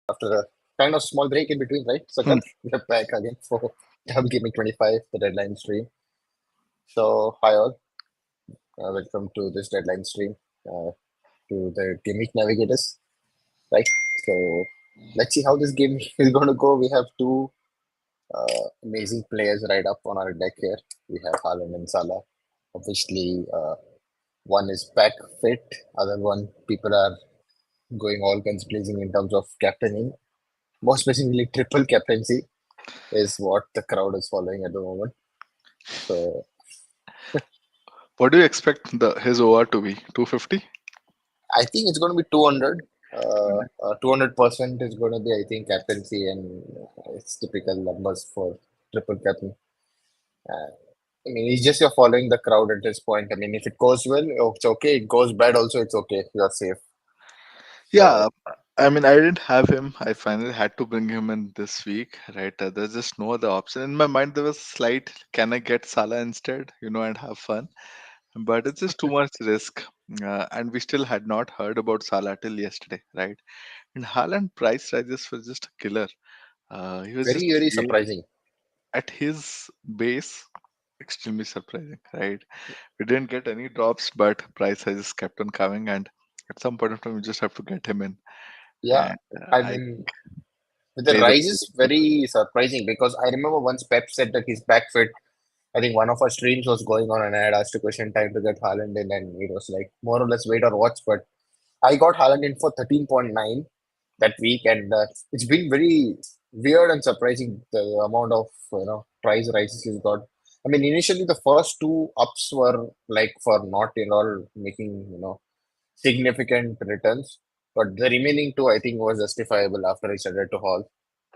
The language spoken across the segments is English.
after a kind of small break in between, right? So, Hmm. we're back again for Double Gaming 25, the deadline stream. So, hi all, welcome to this deadline stream, to the Game Week Navigators, right? So, let's see how this game is going to go. We have two amazing players right up on our deck here. We have Haaland and Salah. Obviously, one is back fit, other one people are going all guns blazing in terms of captaining. More specifically, triple captaincy is what the crowd is following at the moment. So What do you expect his OR to be? 250? I think it's going to be 200. 200% is going to be, I think, captaincy, and it's typical numbers for triple captain. Uh, I mean, it's just you're following the crowd at this point. I mean, if it goes well, oh, it's okay. It goes bad, also, it's okay. You're safe. Yeah, So, I mean, I didn't have him. I finally had to bring him in this week, right? There's just no other option. In my mind, there was slight, can I get Salah instead, and have fun? But it's just too much risk. And we still had not heard about Salah till yesterday, right? And Haaland price rises were just a killer. He was very, just very really surprising. at his base, extremely surprising, right? We didn't get any drops, but price has kept on coming, and at some point of time, we just have to get him in. Yeah. And I I mean, the plays a rise pretty is good game. very surprising because I remember once Pep said that he's back fit. I think one of our streams was going on, and I had asked a question time to get Haaland in, and it was like more or less wait or watch. But I got Haaland in for 13.9 that week, and it's been very weird and surprising the amount of price rises he's got. I mean, initially the first two ups were like for not at all making significant returns, but the remaining two I think was justifiable after he started to haul.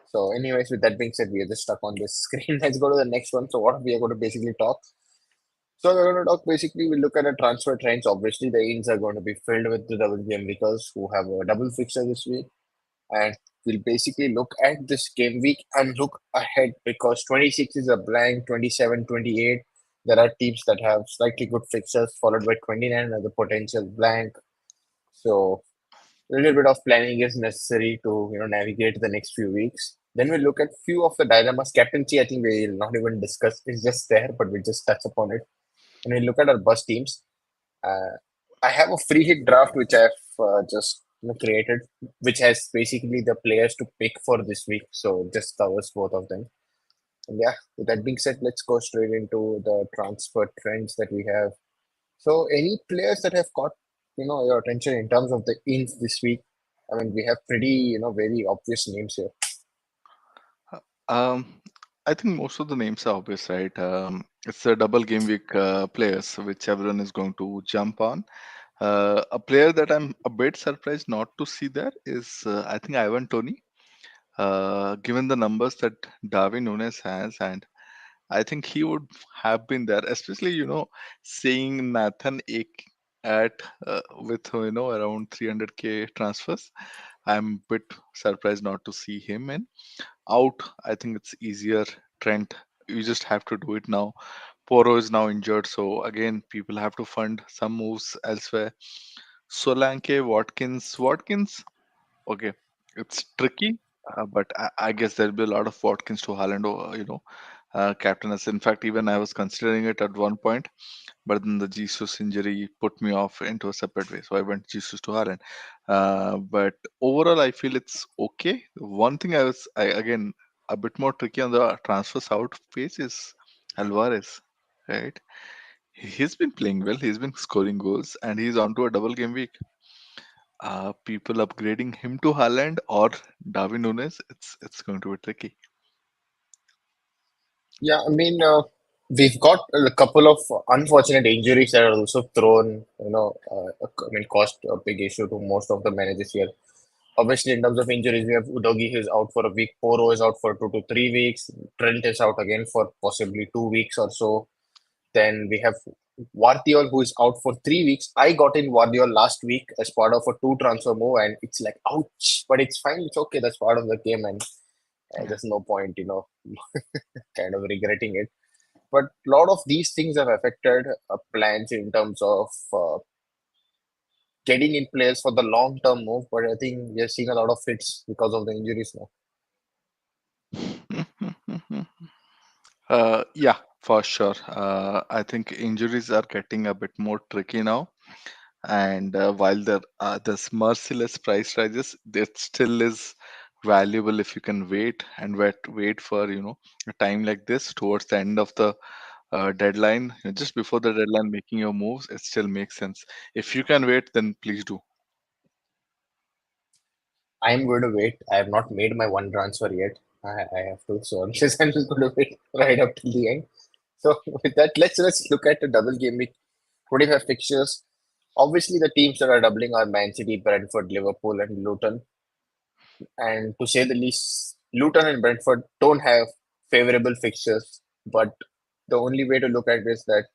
So, anyways, with that being said, we are just stuck on this screen. Let's go to the next one. So, what we are going to basically talk. So, we're going to talk basically, we look at the transfer trends. Obviously, the ins are going to be filled with the double game makers who have a double fixture this week. And we'll basically look at this game week and look ahead because 26 is a blank, 27, 28. There are teams that have slightly good fixtures, followed by 29 as a potential blank. So, a little bit of planning is necessary to navigate the next few weeks. Then we'll look at few of the dilemmas. Captaincy, I think we'll not even discuss. It's just there, but we'll just touch upon it. And we'll look at our bus teams. Uh, I have a free hit draft which I've just created, which has basically the players to pick for this week. So just covers both of them. And yeah, with that being said, let's go straight into the transfer trends that we have. So, any players that have caught your attention in terms of the ins this week? I mean, we have pretty very obvious names here. Um, I think most of the names are obvious, right? It's the double game week players, which everyone is going to jump on. A player that I'm a bit surprised not to see there is, I think, Ivan Tony. Given the numbers that Darwin Nunes has, and I think he would have been there, especially seeing Nathan Ake at with around 300k transfers. I'm a bit surprised not to see him in. Out, I think it's easier. Trent, you just have to do it now. Poro is now injured, so again, people have to fund some moves elsewhere. Solanke, Watkins. Okay, it's tricky, but I guess there'll be a lot of Watkins to Haaland, captain. As in fact, even I was considering it at one point, but then the Jesus injury put me off into a separate way, so I went Jesus to Haaland. But overall, I feel it's okay. One thing again a bit more tricky on the transfers out phase is Alvarez, right? He's been playing well. He's been scoring goals, and he's onto a double game week. People upgrading him to Haaland or Darwin Nunes, it's going to be tricky. Yeah, I mean, we've got a couple of unfortunate injuries that are also thrown. I mean, caused a big issue to most of the managers here. Obviously, in terms of injuries, we have Udogi who's out for a week. Poro is out for 2 to 3 weeks. Trent is out again for possibly 2 weeks or so. Then we have Wardiol, who is out for 3 weeks. I got in Wardiol last week as part of a two transfer move, and it's like, ouch, but it's fine. It's okay. That's part of the game, and Yeah. there's no point, kind of regretting it. But a lot of these things have affected plans in terms of getting in players for the long term move, but I think we are seeing a lot of hits because of the injuries now. Yeah, for sure. I think injuries are getting a bit more tricky now. And while there's merciless price rises, it still is valuable if you can wait for a time like this towards the end of the deadline, just before the deadline, making your moves. It still makes sense. If you can wait, then please do. I am going to wait. I have not made my one transfer yet. I have to, so I'm just going to wait right up till the end. So with that, let's look at the double game week 25 fixtures. Obviously, the teams that are doubling are Man City, Brentford, Liverpool, and Luton. And to say the least, Luton and Brentford don't have favorable fixtures. But the only way to look at it is that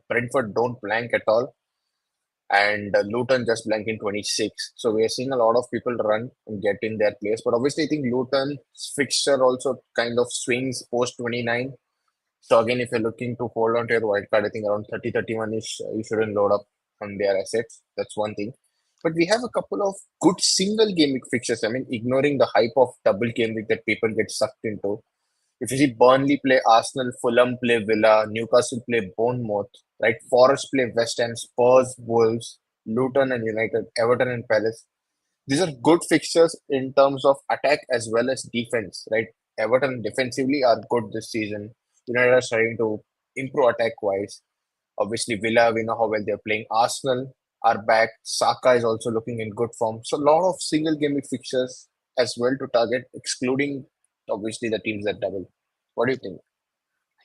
Brentford don't blank at all, and Luton just blank in 26. So we are seeing a lot of people run and get in their place. But obviously, I think Luton's fixture also kind of swings post 29. So again, if you're looking to hold on to your wild card, I think around 30, 31 ish, you shouldn't load up on their assets. That's one thing. But we have a couple of good single game week fixtures. I mean, ignoring the hype of double game week that people get sucked into. If you see Burnley play Arsenal, Fulham play Villa, Newcastle play Bournemouth, right? Forest play West Ham, Spurs, Wolves, Luton and United, Everton and Palace. These are good fixtures in terms of attack as well as defense, right? Everton defensively are good this season. United are starting to improve attack wise. Obviously, Villa, we know how well they're playing. Arsenal are back. Saka is also looking in good form. So, a lot of single game fixtures as well to target, excluding obviously the teams that double. What do you think?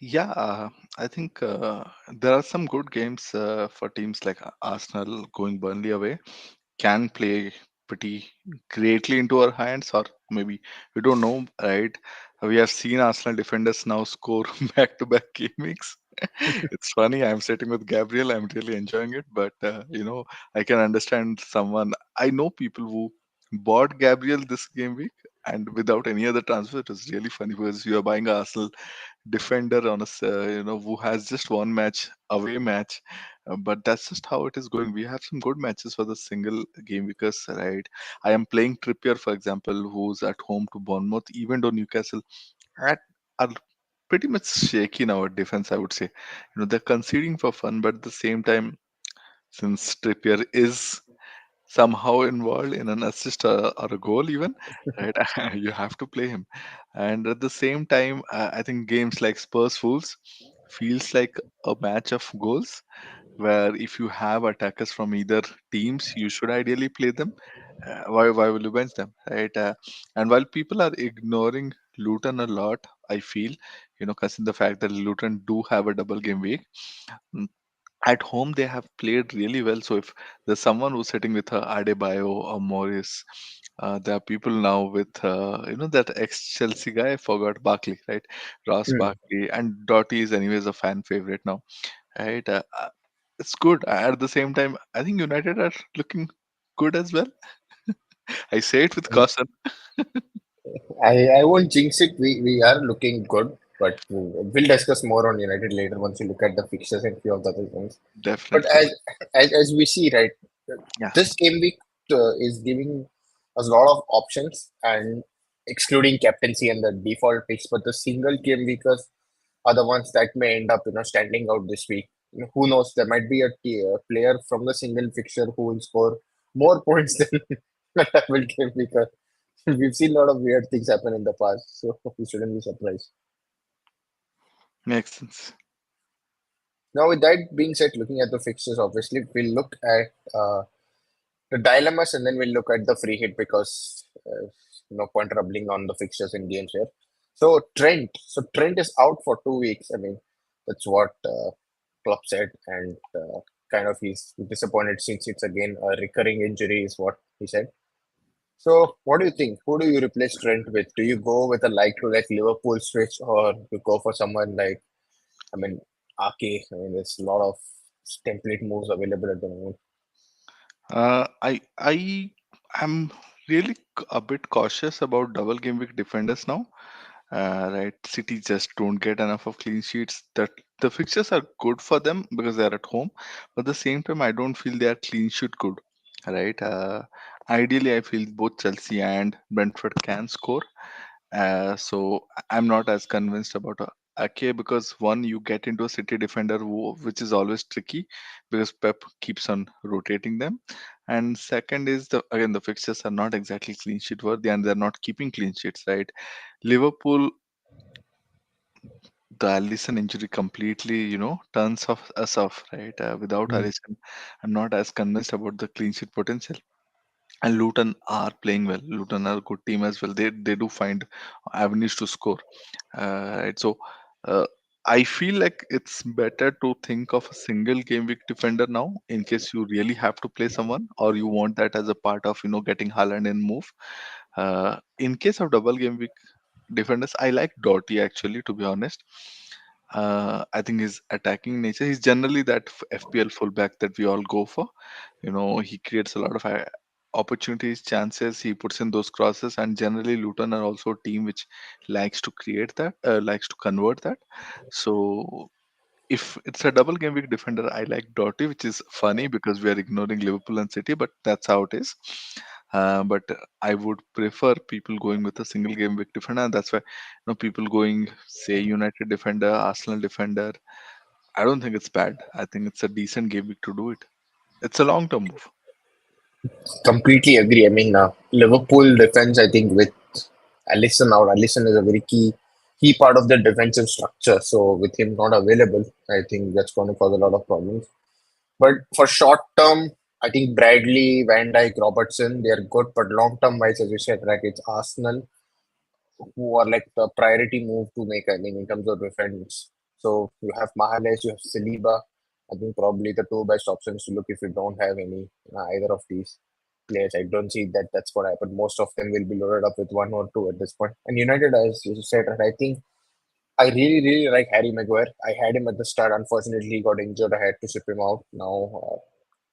Yeah, I think there are some good games for teams like Arsenal going Burnley away. Can play pretty greatly into our hands, or maybe we don't know, right? We have seen Arsenal defenders now score back-to-back game weeks. It's funny. I'm sitting with Gabriel. I'm really enjoying it, but I can understand someone. I know people who bought Gabriel this game week and without any other transfer. It was really funny because you are buying Arsenal defender on who has just one match away match, but that's just how it is going. We have some good matches for the single game because, right, I am playing Trippier, for example, who's at home to Bournemouth. Even though Newcastle are pretty much shaky now at defense, I would say, they're conceding for fun, but at the same time, since Trippier is somehow involved in an assist or a goal even, right, you have to play him. And at the same time, I think games like Spurs Wolves feels like a match of goals, where if you have attackers from either teams, you should ideally play them. Why will you bench them, right? And while people are ignoring Luton a lot, I feel, considering the fact that Luton do have a double game week, mm, at home they have played really well. So if there's someone who's sitting with Adebayo or Morris, there are people now with that ex-Chelsea guy. I forgot Barkley, right? Ross Hmm. Barkley, and Doty is anyways a fan favorite now, right? It's good. At the same time, I think United are looking good as well. I say it with caution. I won't jinx it. We are looking good, but we'll discuss more on United later once you look at the fixtures and few of the other things. But Definitely. as we see, right, Yeah. this game week is giving us a lot of options and excluding captaincy and the default picks, but the single game weekers are the ones that may end up, standing out this week. Who knows? There might be a player from the single fixture who will score more points than a double game weeker. We've seen a lot of weird things happen in the past, so we shouldn't be surprised. Makes sense. Now, with that being said, looking at the fixtures, obviously, we'll look at the dilemmas and then we'll look at the free hit because no point troubling on the fixtures in games here. So, Trent. So, Trent is out for 2 weeks. I mean, that's what Klopp said, and kind of he's disappointed since it's again a recurring injury, is what he said. So, what do you think? Who do you replace Trent with? Do you go with a like to like Liverpool switch, or you go for someone like, I mean, Ake? I mean, there's a lot of template moves available at the moment. I am really a bit cautious about double game week defenders now. Right, City just don't get enough of clean sheets. That the fixtures are good for them because they're at home, but at the same time, I don't feel they are clean sheet good. right? Ideally, I feel both Chelsea and Brentford can score. So I'm not as convinced about Ake, because one, you get into a City defender which is always tricky because Pep keeps on rotating them, and second is the fixtures are not exactly clean sheet worthy and they're not keeping clean sheets, right? Liverpool, the Alisson injury completely, turns us off, right? Without Mm. Alisson, I'm not as convinced about the clean sheet potential. And Luton are playing well. Luton are a good team as well. They do find avenues to score. Right. So uh, I feel like it's better to think of a single game week defender now, in case you really have to play someone, or you want that as a part of getting Haaland in move. In case of double game week defenders, I like Doughty actually, to be honest. I think his attacking nature. He's generally that FPL fullback that we all go for. He creates a lot of opportunities, chances. He puts in those crosses, and generally Luton are also a team which likes to create that, likes to convert that. So if it's a double game week defender, I like Doughty, which is funny because we are ignoring Liverpool and City, but that's how it is. But I would prefer people going with a single game week defender, and that's why people going, say, United defender, Arsenal defender. I don't think it's bad. I think it's a decent game week to do it. It's a long term move. Completely agree. I mean, Liverpool defense, I think, with Alisson is a very key part of the defensive structure. So with him not available, I think that's going to cause a lot of problems. But for short term, I think Bradley, Van Dijk, Robertson, they are good. But long term wise, as you said, right, it's Arsenal who are like the priority move to make, I mean, in terms of defense. So you have Mahrez, you have Saliba. I think probably the two best options to look if you don't have any either of these players. I don't see that that's going to happen. Most of them will be loaded up with one or two at this point. And United, as you said, right, I think I really, really like Harry Maguire. I had him at the start. Unfortunately, he got injured. I had to ship him out. Now,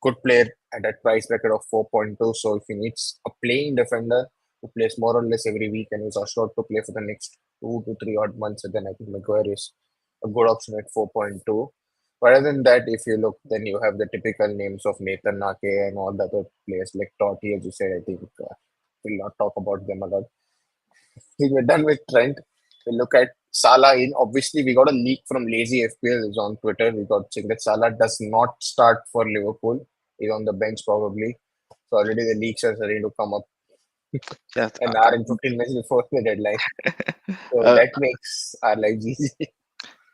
good player at that price bracket of 4.2. So if he needs a playing defender who plays more or less every week and is assured to play for the next 2 to 3 odd months, then I think Maguire is a good option at 4.2. But other than that, if you look, then you have the typical names of Nathan Nake and all the other players like Totti, as you said. I think we'll not talk about them a lot. Think we're done with Trent. We look at Salah in. Obviously, we got a leak from Lazy FPL is on Twitter. We got saying that Salah does not start for Liverpool. He's on the bench probably. So already the leaks are starting to come up Yes, an hour and 15 minutes before the deadline. So uh, that makes our lives easy.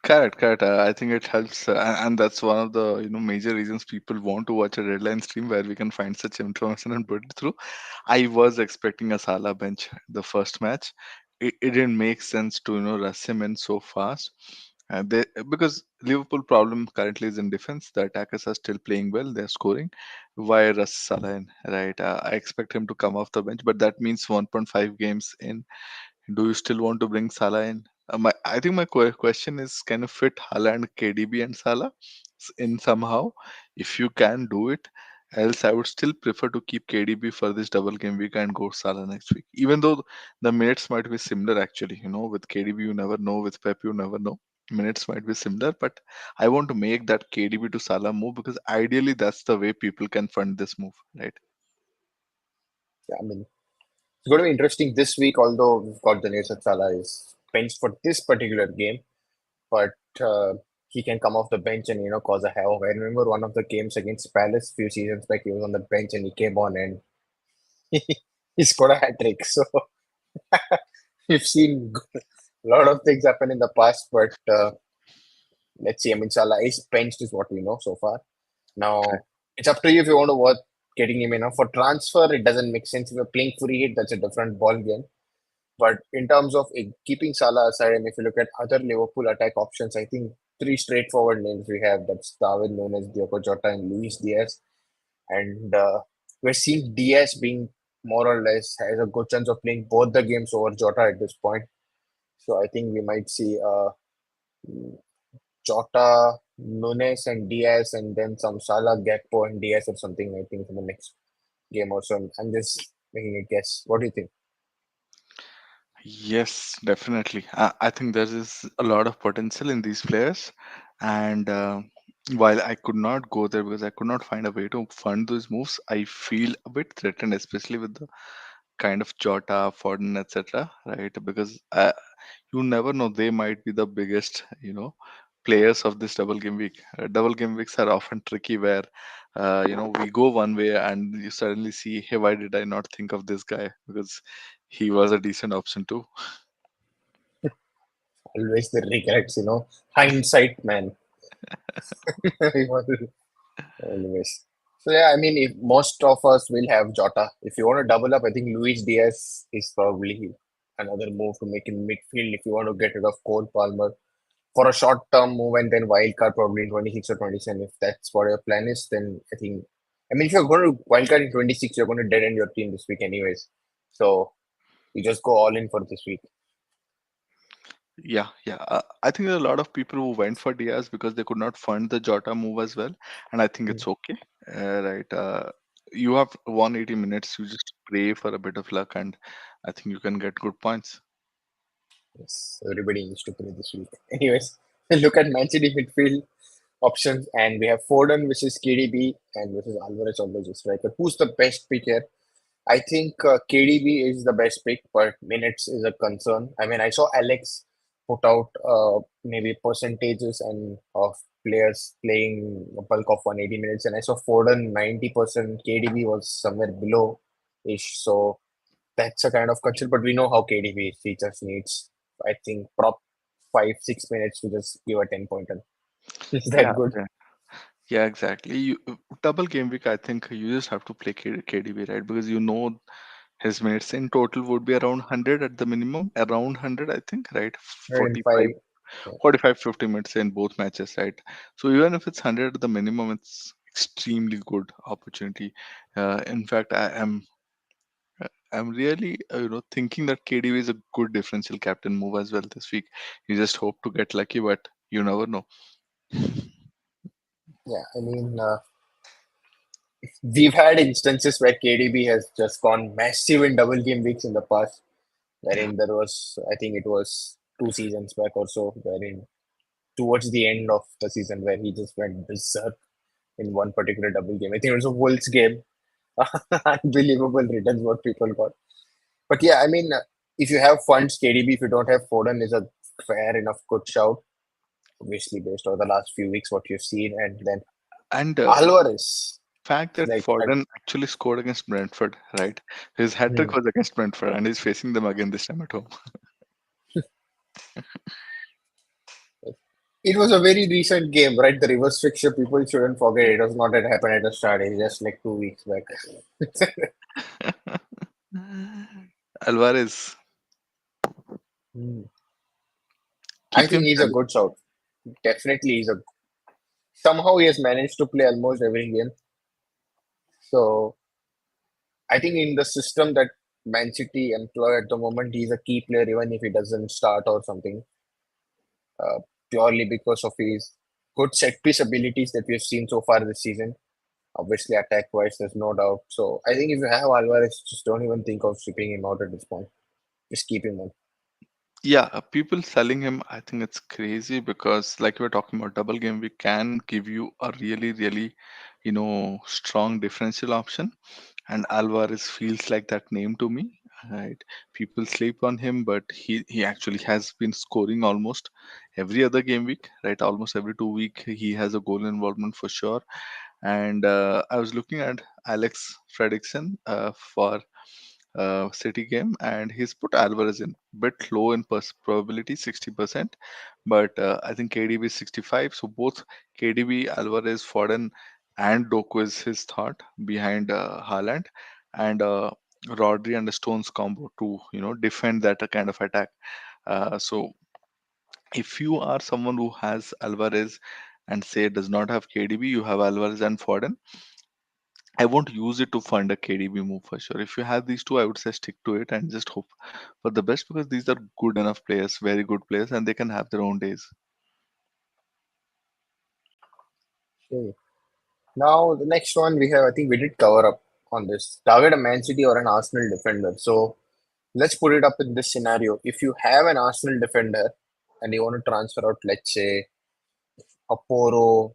correct, correct. I think it helps, and that's one of the major reasons people want to watch a deadline stream where we can find such information and put it through. I was expecting a Salah bench the first match. It didn't make sense to rush him in so fast. Because Liverpool problem currently is in defense. The attackers are still playing well. They're scoring. Why rush Salah in? Right. I expect him to come off the bench, but that means 1.5 games in. Do you still want to bring Salah in? I think my question is, can you fit Haaland, KDB, and Salah in somehow? If you can do it, else I would still prefer to keep KDB for this double game week and go Salah next week. Even though the minutes might be similar, actually, with KDB you never know, with Pep you never know. Minutes might be similar, but I want to make that KDB to Salah move because ideally that's the way people can fund this move, right? Yeah, I mean, it's going to be interesting this week, although we've got the news that Salah is benched for this particular game. But he can come off the bench and cause a havoc. I remember one of the games against Palace few seasons back. He was on the bench and he came on and he scored a hat trick. So we've seen a lot of things happen in the past, but let's see. I mean, Salah is benched, is what we know so far. Now it's up to you if you want to watch getting him. For transfer, it doesn't make sense. If you're playing free hit, that's a different ball game. But in terms of keeping Salah aside, and if you look at other Liverpool attack options, I think three straightforward names we have. That's Darwin Nunes, Diogo Jota, and Luis Diaz. And we're seeing Diaz being more or less has a good chance of playing both the games over Jota at this point. So I think we might see Jota, Nunes, and Diaz, and then some Salah, Gakpo, and Diaz or something. I think in the next game or so. I'm just making a guess. What do you think? Yes, definitely. I think there is a lot of potential in these players, and While I could not go there because I could not find a way to fund those moves, I feel a bit threatened, especially with the kind of Jota, Foden, etc. Right? Because you never know, they might be the biggest, players of this double game week. Double game weeks are often tricky where, we go one way and you suddenly see, hey, why did I not think of this guy? Because he was a decent option too. Always the regrets, hindsight, man. Always. So yeah, I mean, if most of us will have Jota. If you want to double up, I think Luis Diaz is probably another move to make in midfield. If you want to get rid of Cole Palmer for a short-term move and then wildcard probably in 26 or 27. If that's what your plan is, then I think. I mean, if you're going to wildcard in 26, you're going to dead end your team this week anyways. So you just go all in for this week. Yeah, yeah. I think there are a lot of people who went for Diaz because they could not fund the Jota move as well, and I think Mm. it's okay. Right. You have 180 minutes. You just pray for a bit of luck, and I think you can get good points. Yes, everybody needs to play this week. Anyways, look at Man City midfield options, and we have Foden versus KDB and versus Alvarez on the striker. Who's the best pick here? I think KDB is the best pick, but minutes is a concern. I mean, I saw Alex put out maybe percentages and of players playing a bulk of 180 minutes, and I saw Foden 90%. KDB was somewhere below ish, so that's a kind of concern. But we know how KDB is. He just needs, I think, prop 5 6 minutes to just give a 10 pointer. Is Yeah, that good? yeah, yeah, exactly. Double game week. I think you just have to play KDB, right? Because his minutes in total would be around 100 at the minimum, around 100, I think, right? 45, 105. 45, 50 minutes in both matches, right? So even if it's 100 at the minimum, it's extremely good opportunity. In fact, I'm really, thinking that KDB is a good differential captain move as well this week. You just hope to get lucky, but you never know. Yeah, I mean, we've had instances where KDB has just gone massive in double game weeks in the past, Yeah, wherein there was, I think it was 2 seasons back or so, wherein towards the end of the season where he just went berserk in one particular double game. I think it was a Wolves game. Unbelievable returns what people got. But yeah, I mean, if you have funds, KDB, if you don't have Foden, is a fair enough good shout. Obviously, based on the last few weeks, what you've seen, and then and Alvarez, fact that like, Foden actually scored against Brentford, right? His hat trick hmm. was against Brentford, and he's facing them again this time at home. It was a very recent game, right? The reverse fixture, people shouldn't forget. It was not that happened at the start. It's just like 2 weeks back. Alvarez, Hmm. I keep think him he's a healthy. good shout. Definitely, he's a. Somehow he has managed to play almost every game. So I think in the system that Man City employ at the moment, he's a key player, even if he doesn't start or something. Uh, Purely because of his good set piece abilities that we've seen so far this season. Obviously, attack wise, there's no doubt. So I think if you have Alvarez, just don't even think of shipping him out at this point. Just keep him on. Yeah, people selling him, I think it's crazy because, like we were talking about, double game we can give you a really, really, strong differential option, and Alvarez feels like that name to me. Right, people sleep on him, but he actually has been scoring almost every other game week. Right, almost every 2 week he has a goal involvement for sure. And I was looking at Alex Fredrickson for City game, and he's put Alvarez in bit low in probability, 60%, but I think KDB is 65. So both KDB, Alvarez, Foden, and Doku is his thought behind Haaland, and Rodri and the Stones combo to defend that kind of attack. So if you are someone who has Alvarez and say does not have KDB, you have Alvarez and Foden. I won't use it to fund a KDB move for sure. If you have these two, I would say stick to it and just hope for the best because these are good enough players, very good players, and they can have their own days. Okay. Now, the next one we have, I think we did cover up on this. Target a Man City or an Arsenal defender. So let's put it up in this scenario. If you have an Arsenal defender and you want to transfer out, let's say, a Poro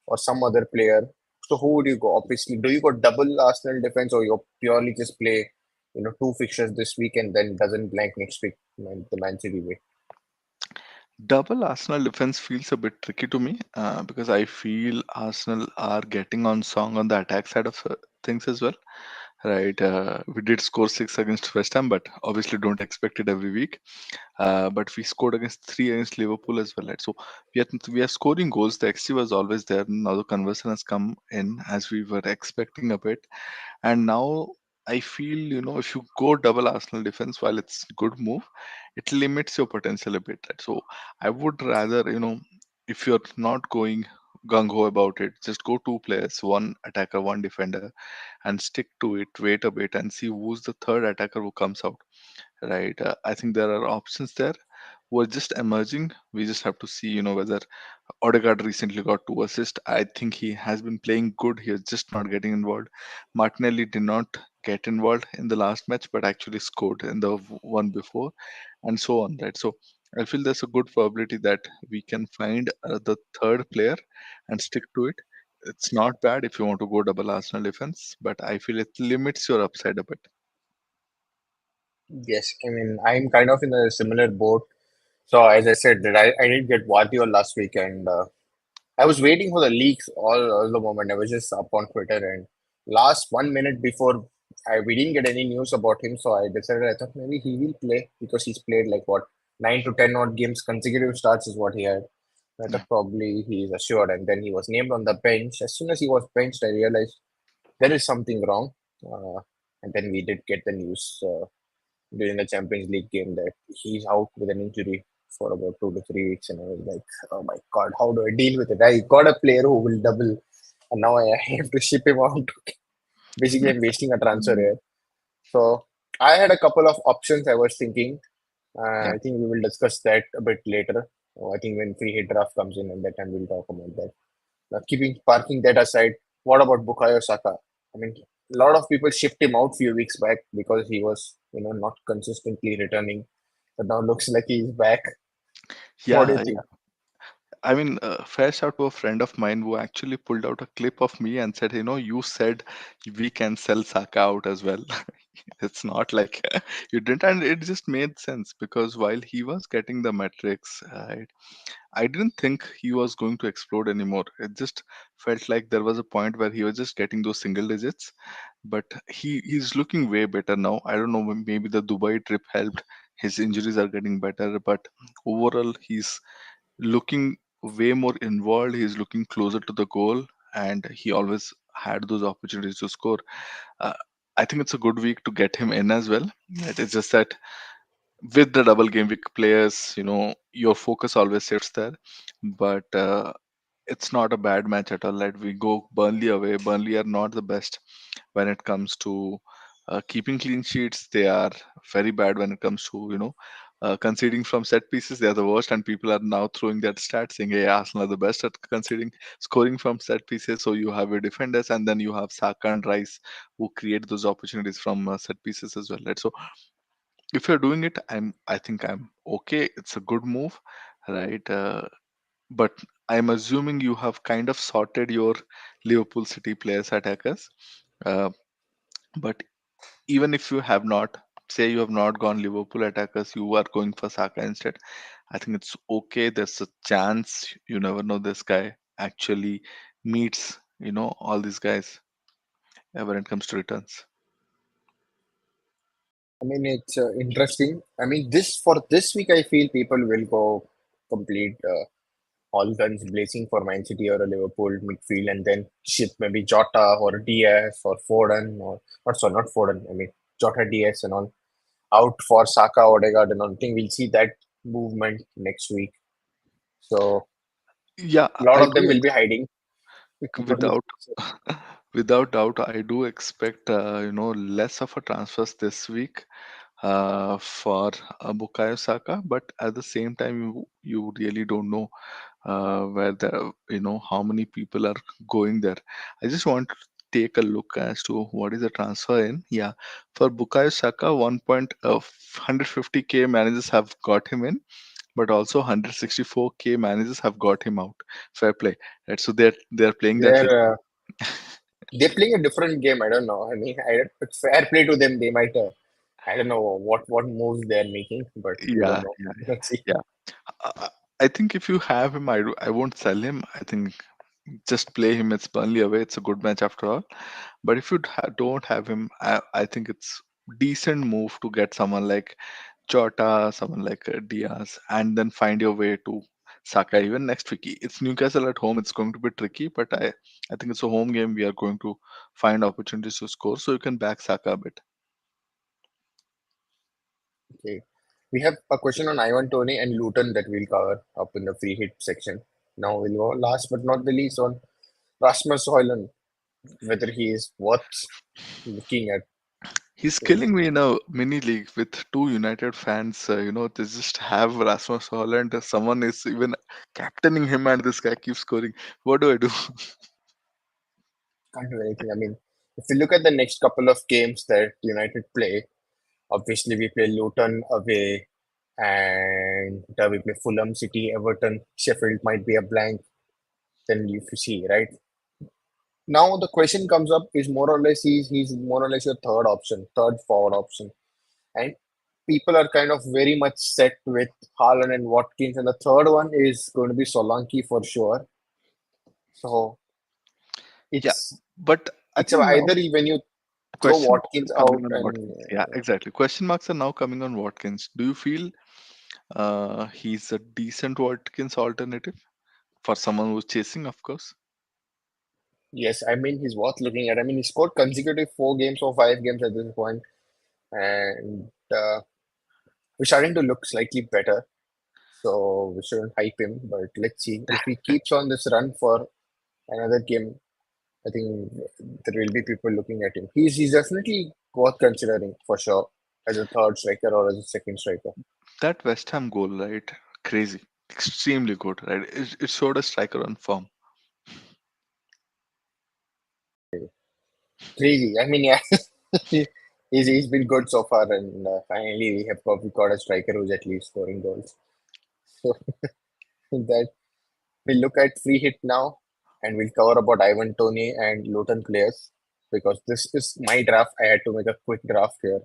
or some other player. So who would you go? Obviously, do you go double Arsenal defense, or you purely just play, two fixtures this week and then doesn't blank next week, the Man City way? Double Arsenal defense feels a bit tricky to me because I feel Arsenal are getting on song on the attack side of things as well. Right, we did score 6 against West Ham, but obviously don't expect it every week. But we scored against 3 against Liverpool as well. Right? So we are scoring goals. The XG was always there. Now the conversion has come in as we were expecting a bit. And now I feel, if you go double Arsenal defense, while it's good move, it limits your potential a bit. Right? So I would rather, if you're not going gung ho about it, just go two players, one attacker, one defender, and stick to it. Wait a bit and see who's the third attacker who comes out. Right? I think there are options there who are just emerging. We just have to see, whether Odegaard recently got 2 assists. I think he has been playing good. He is just not getting involved. Martinelli did not get involved in the last match, but actually scored in the one before, and so on. Right. So I feel there's a good probability that we can find the third player and stick to it. It's not bad if you want to go double Arsenal defense, but I feel it limits your upside a bit. Yes, I mean, I'm kind of in a similar boat. So as I said, that I did get Guardiola last week, and I was waiting for the leaks all the moment. I was just up on Twitter, and last 1 minute before, we didn't get any news about him. So I decided, I thought maybe he will play because he's played like what, 9 to 10 odd games consecutive starts is what he had. I Yeah. thought probably he's assured, and then he was named on the bench. As soon as he was benched, I realized there is something wrong. Uh, and then we did get the news during the Champions League game that he's out with an injury for about 2 to 3 weeks, and I was like, oh my god, how do I deal with it? I got a player who will double, and now I have to ship him out. Basically, I'm wasting a transfer Mm, here. So I had a couple of options I was thinking. yeah. I think we will discuss that a bit later. I think when free hit draft comes in, and that time we'll talk about that. Now, keeping parking that aside, what about Bukayo Saka? I mean, a lot of people shipped him out few weeks back because he was, not consistently returning. But now looks like he's back. What do you Yeah, think? I mean, fair shout to a friend of mine who actually pulled out a clip of me and said, you said we can sell Saka out as well. It's not like you didn't, and it just made sense because while he was getting the metrics, I didn't think he was going to explode anymore. It just felt like there was a point where he was just getting those single digits, but he's looking way better now. I don't know, maybe the Dubai trip helped. His injuries are getting better, but overall, he's looking way more involved. He's looking closer to the goal, and he always had those opportunities to score. Uh, I think it's a good week to get him in as well. Right? It's just that with the double game week players, your focus always shifts there. But it's not a bad match at all. Let we go Burnley away. Burnley are not the best when it comes to keeping clean sheets. They are very bad when it comes to conceding from set pieces. They are the worst, and people are now throwing that stat saying, "Hey, Arsenal are the best at conceding, scoring from set pieces." So you have your defenders, and then you have Saka and Rice who create those opportunities from set pieces as well. Right. So if you're doing it, I think I'm okay. It's a good move, right? But I'm assuming you have kind of sorted your Liverpool City players attackers. Uh, but even if you have not, say you have not gone Liverpool attackers, you are going for Saka instead. I think it's okay. There's a chance. You never know. This guy actually meets, all these guys when it comes to returns. I mean, it's interesting. I mean, this week, I feel people will go complete all guns blazing for Man City or a Liverpool midfield, and then ship maybe Jota or Diaz or Foden or not Foden. I mean, Jota, Diaz, and all out for Saka, Odegaard, and all. I think we'll see that movement next week. So Yeah, a lot I of them do will be hiding. What do you without think? without doubt. I do expect less of a transfers this week for Bukayo Saka, but at the same time, you really don't know where the how many people are going there. I just want to take a look as to what is the transfer in. Yeah, for Bukayo Saka, 1.150k managers have got him in. but also 164k managers have got him out. Fair play. Right? So they're playing that risk. They're they're playing a different game. I don't know. I mean, it's fair play to them. They might. I don't know what moves they're making, but we don't Yeah, know. yeah, Let's see. yeah. I, I think if you have him, I won't sell him. I think just play him. It's Burnley away. It's a good match after all. But if you don't have him, I think it's decent move to get someone like Jota, someone like Diaz, and then find your way to Saka even next week. It's Newcastle at home. It's going to be tricky, but I think it's a home game. We are going to find opportunities to score, so you can back Saka a bit. Okay. We have a question on Ivan Tony and Luton that we'll cover up in the free hit section. Now we'll go last but not the least on Rasmus Højlund, whether he is worth looking at. He's So, killing me in a mini league with two United fans. They just have Rasmus Holland. Someone is even captaining him, and this guy keeps scoring. What do I do? can't do anything. I mean, if you look at the next couple of games that United play, obviously we play Luton away and we play Fulham, City, Everton, Sheffield might be a blank. Then you see, right? Now the question comes up is more or less he's more or less your third option, third forward option. And people are kind of very much set with Haaland and Watkins, and the third one is going to be Solanke for sure. So Yeah, it's but I it's think now either when you throw question marks Watkins are coming out on and Watkins. Yeah, exactly. Question marks are now coming on Watkins. Do you feel he's a decent Watkins alternative for someone who's chasing, of course? yes, I mean he's worth looking at. I mean he scored consecutive 4 games or 5 games at this point, and we're starting to look slightly better. So we shouldn't hype him, but let's see if he keeps on this run for another game. I think there will be people looking at him. He's definitely worth considering for sure as a third striker or as a second striker. That West Ham goal, right? Crazy, extremely good, right? It showed a striker on form. Crazy. I mean, yeah, he's been good so far, and finally we got a striker who's at least scoring goals. So that we'll look at free hit now, and we'll cover about Ivan Tony and Luton players because this is my draft. I had to make a quick draft here.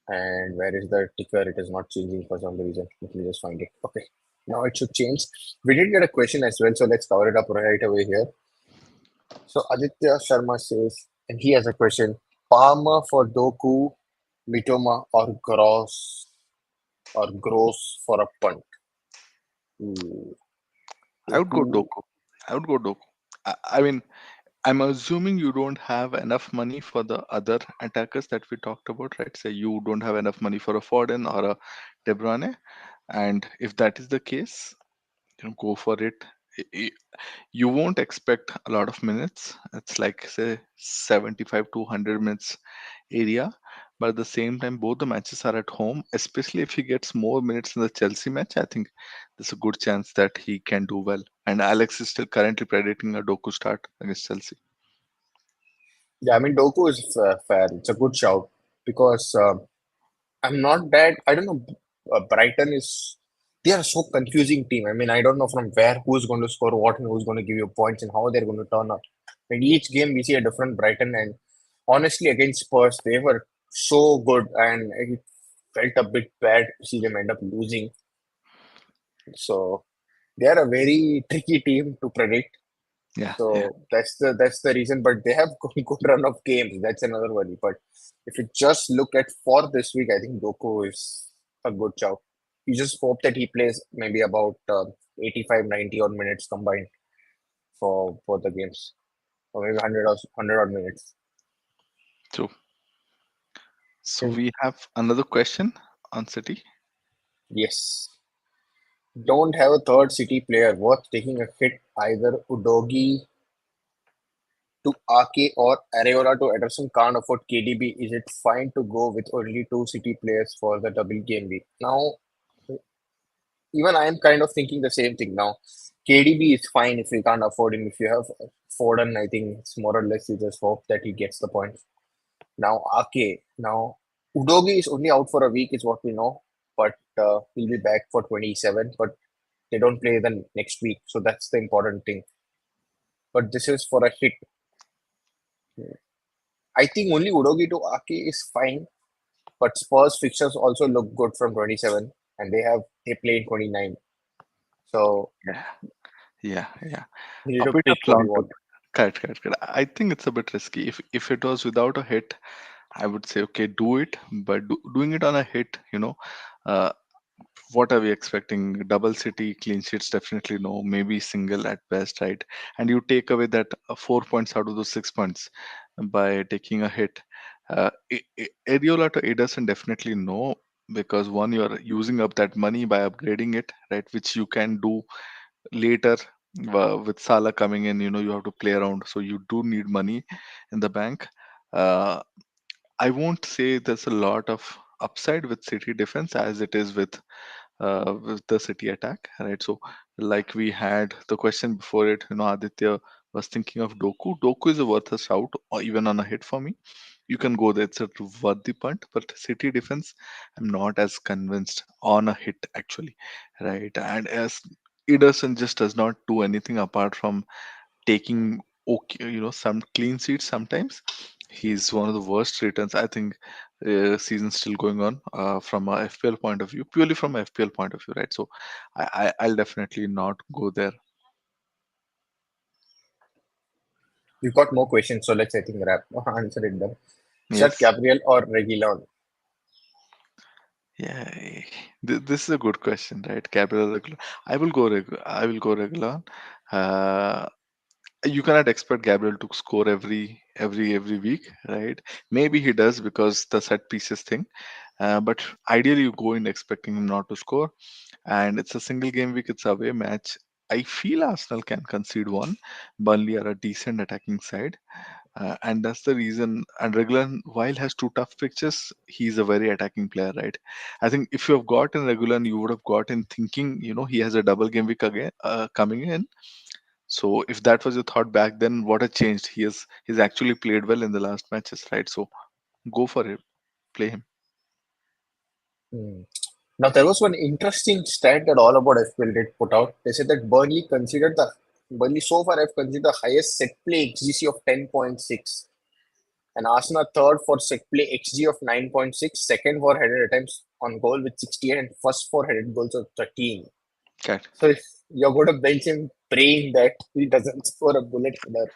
And where is the ticker? It is not changing for some reason. Let me just find it. Okay. Now it should change. We did get a question as well, so let's cover it up right away here. So Aditya Sharma says, and he has a question: Palmer for Doku, Mitoma, or Gross for a punt. Ooh, I would go Doku. Doku. I would go Doku. I mean, I'm assuming you don't have enough money for the other attackers that we talked about, right? Say you don't have enough money for a Foden or a De Bruyne, and if that is the case, go for it. I- I- You won't expect a lot of minutes. It's like say 75 to 100 minutes area, but at the same time, both the matches are at home. Especially if he gets more minutes in the Chelsea match, I think there's a good chance that he can do well. And Alex is still currently predicting a Doku start against Chelsea. Yeah, I mean Doku is fair. It's a good shout because I'm not bad. I don't know. Brighton is they are so confusing team. I mean, I don't know from where who's going to score what and who's going to give you points and how they're going to turn up. In each game, we see a different Brighton, and honestly, against Spurs, they were so good, and it felt a bit bad to see them end up losing. So they are a very tricky team to predict. Yeah, yeah. So that's the reason. But they have good run of games. That's another worry. But if you just look at for this week, I think Doku is a good shout. You just hope that he plays maybe about 85, 90 odd minutes combined for the games, or maybe 100 odd minutes. So, so And we have another question on City. yes, don't have a third City player worth taking a hit either Udogi to Ake or Areola to Ederson can't afford KDB. Is it fine to go with only two City players for the double game week? Now, even I am kind of thinking the same thing now. KDB is fine if you can't afford him. If you have Foden, I think it's more or less you just hope that he gets the points. Now, Ake. Now, Udogi is only out for a week, is what we know. But he'll be back for 27, but they don't play the next week. So that's the important thing. But this is for a hit. I think only Udogi to Ake is fine, but Spurs fixtures also look good from 27, and they play in 29. So Yeah, yeah, yeah. you need A to bit of pick what you long term. want. Correct, correct, correct. I think it's a bit risky. If it was without a hit, I would say okay, do it. But doing it on a hit, uh, what are we expecting? Double city clean sheets? Definitely no. Maybe single at best, right? And you take away that 4 points out of those 6 points by taking a hit. Ariola to Ederson definitely no, because one, you're using up that money by upgrading it, right? Which you can do later with Salah coming in. You have to play around, so you do need money in the bank. Uh, I won't say there's a lot of upside with City defense as it is with the City attack, right? So, like we had the question before it, Aditya was thinking of Doku. Doku is a worth a shout, or even on a hit for me. You can go there; it's a worthy punt. But City defense, I'm not as convinced on a hit actually, right? And as Ederson just does not do anything apart from taking okay, some clean sheets sometimes. He's one of the worst returns. I think season's still going on from a FPL point of view, purely from a FPL point of view, right? So I'll definitely not go there. We've got more questions, so let's I think wrap answer it them. Shut Yes. Gabriel or Reguilon? Yeah. This is a good question, right? Gabriel regular. I will go regular. Uh, you cannot expect Gabriel to score every week, right? Maybe he does because the set pieces thing. But ideally, you go in expecting him not to score, and it's a single game week. It's a away match. I feel Arsenal can concede one. Burnley are a decent attacking side, and that's the reason. And Regulan, while has two tough fixtures, he's a very attacking player, right? I think if you have gotten Regulan, you would have gotten thinking, he has a double game week again coming in. So if that was your thought back then, what has changed? He's actually played well in the last matches, right? So go for it, play him. Hmm. Now there was one interesting stat that all about FPL did put out. They said that Burnley so far have considered the highest set play XGC of 10.6, and Arsenal third for set play XG of 9.6, second for headed attempts on goal with 68, and first for headed goals of 13. Okay. So if you're going to bench him praying that he doesn't score a bullet header,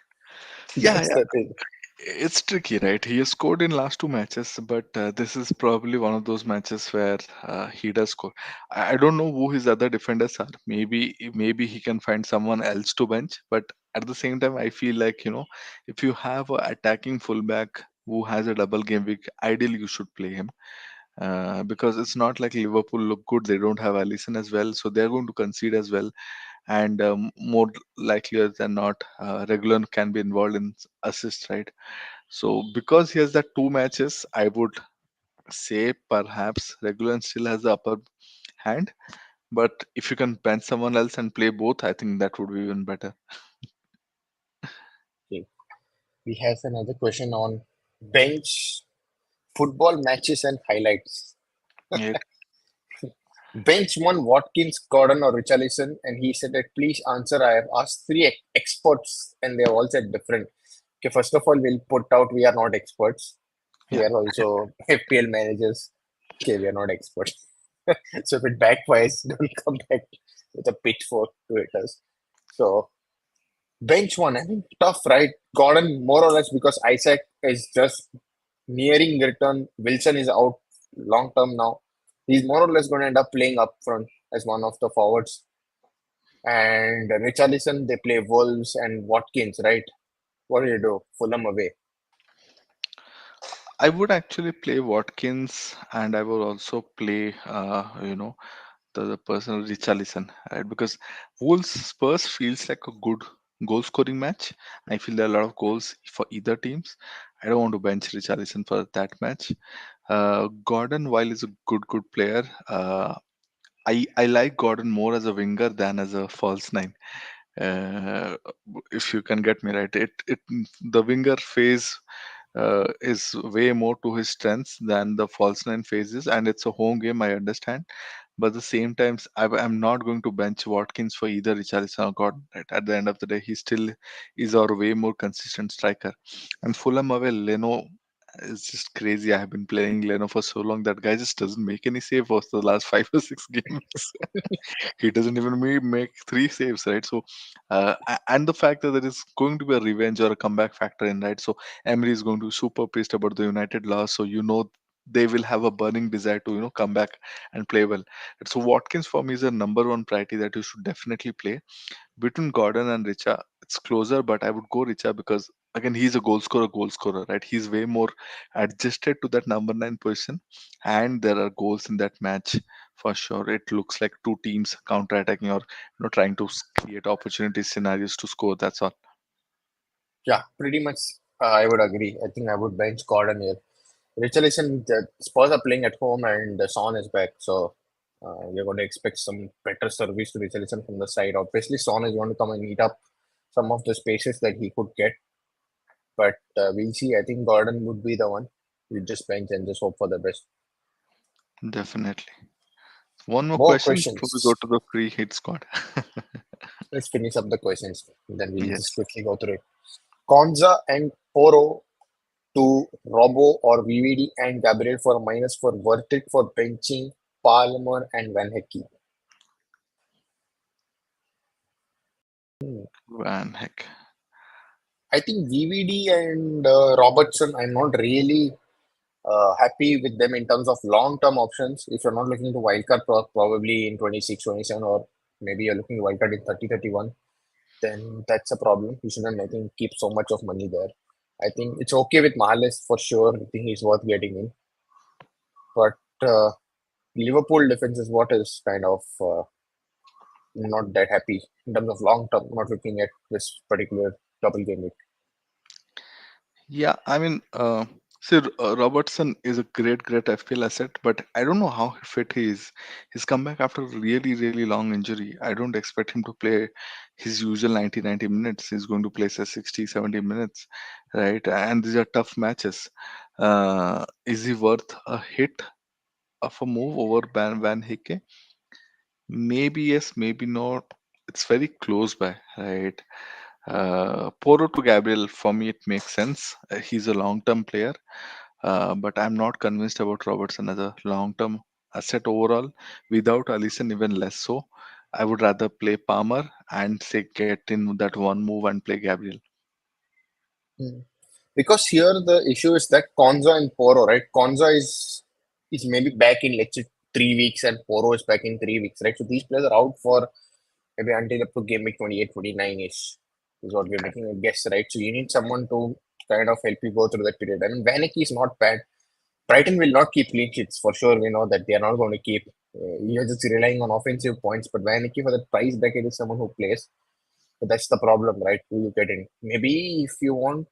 Yeah, that's the thing. it's tricky, right? He has scored in last two matches, but this is probably one of those matches where he does score. I don't know who his other defenders are. Maybe he can find someone else to bench. But at the same time, I feel like if you have a attacking fullback who has a double game week, ideally you should play him. Because it's not like Liverpool look good; they don't have Alisson as well, so they're going to concede as well, and more likelier than not, Regular can be involved in assists, right? So because he has that two matches, I would say perhaps Regular still has the upper hand. But if you can bench someone else and play both, I think that would be even better. Okay. We have another question on bench football matches and highlights. Yeah, Bench one Watkins, Gordon, or Richarlison, and he said that please answer. I have asked three experts, and they have all said different. Okay, first of all, we'll put out we are not experts. We yeah. are also FPL managers. Okay, we are not experts. So if it backfires, don't come back with a pitchfork to hit us. So bench one, I think tough, right? Gordon more or less because Isaac is just nearing return. Wilson is out long term now. He's more or less going to end up playing up front as one of the forwards. And Richarlison, they play Wolves and Watkins, right? What do you do? Fulham away. I would actually play Watkins, and I would also play, the person Richarlison, right? Because Wolves Spurs feels like a good goal scoring match. I feel there are a lot of goals for either teams. I don't want to bench Richarlison for that match. Gordon, while is a good player, I like Gordon more as a winger than as a false nine. Uh, if you can get me right, it the winger phase is way more to his strengths than the false nine phases, and it's a home game. I understand, but at the same times, I'm not going to bench Watkins for either Richarlison or Gordon. Right? At the end of the day, he still is our way more consistent striker. And Fulham away, Leno is just crazy. I have been playing Leno for so long that guy just doesn't make any save for the last 5 or 6 games. He doesn't even make 3 saves, right? So, and the fact that there is going to be a revenge or a comeback factor in, right? So Emery is going to be super pissed about the United loss, so they will have a burning desire to come back and play well. So Watkins for me is a number one priority that you should definitely play. Between Gordon and Richa, it's closer, but I would go Richa because again he's a goal scorer, right? He's way more adjusted to that number 9 position, and there are goals in that match for sure. It looks like two teams counter-attacking or trying to create opportunity scenarios to score. That's all. Yeah, pretty much. I would agree. I think I would bench Gordon here. Richarlison, the Spurs are playing at home and Son is back, so we're going to expect some better service to Richarlison from the side. Obviously, Son is going to come and eat up some of the spaces that he could get, but we'll see. I think Gordon would be the one. We just bench and just hope for the best. Definitely. One more More question before we go questions. to the free hit squad. Let's finish up the questions. Then we'll just Yes. quickly go through it. Konza and Poro to Robo or VVD and Gabriel for a minus for worth it for benching Palmer and Van Hecke. Van Heck. I think VVD and Robertson, I'm not really happy with them in terms of long-term options. If you're not looking to wildcard probably in 26, 27, or maybe you're looking to wildcard in 30, 31, then that's a problem. You shouldn't, I think, keep so much of money there. I think it's okay with Mahales for sure. I think he's worth getting in. But Liverpool defense is what is kind of not that happy in terms of long term, not looking at this particular double game week. Yeah, I mean, see, Robertson is a great FPL asset, but I don't know how fit he is. He's come back after a really long injury. I don't expect him to play his usual 90 minutes. He's going to play say 60, 70 minutes, right? And these are tough matches. Is he worth a hit of a move over Van Hickey? Maybe yes, maybe not. It's very close by, right? Poro to Gabriel, for me, it makes sense. He's a long term player, but I'm not convinced about Robertson as a long term asset overall. Without Alisson, even less so. I would rather play Palmer and say get in that one move and play Gabriel. Hmm. Because here the issue is that Konza and Poro, right? Konza is maybe back in let's say 3 weeks and Poro is back in 3 weeks, right? So these players are out for maybe until up to game week 28, 29 ish is what we're making a guess, right? So you need someone to kind of help you go through that period. I mean, Vanek is not bad. Brighton will not keep clean sheets for sure. We know that they are not going to keep. You're just relying on offensive points, but Vanek for the price bracket is someone who plays. But that's the problem, right? Who you get in? Maybe if you want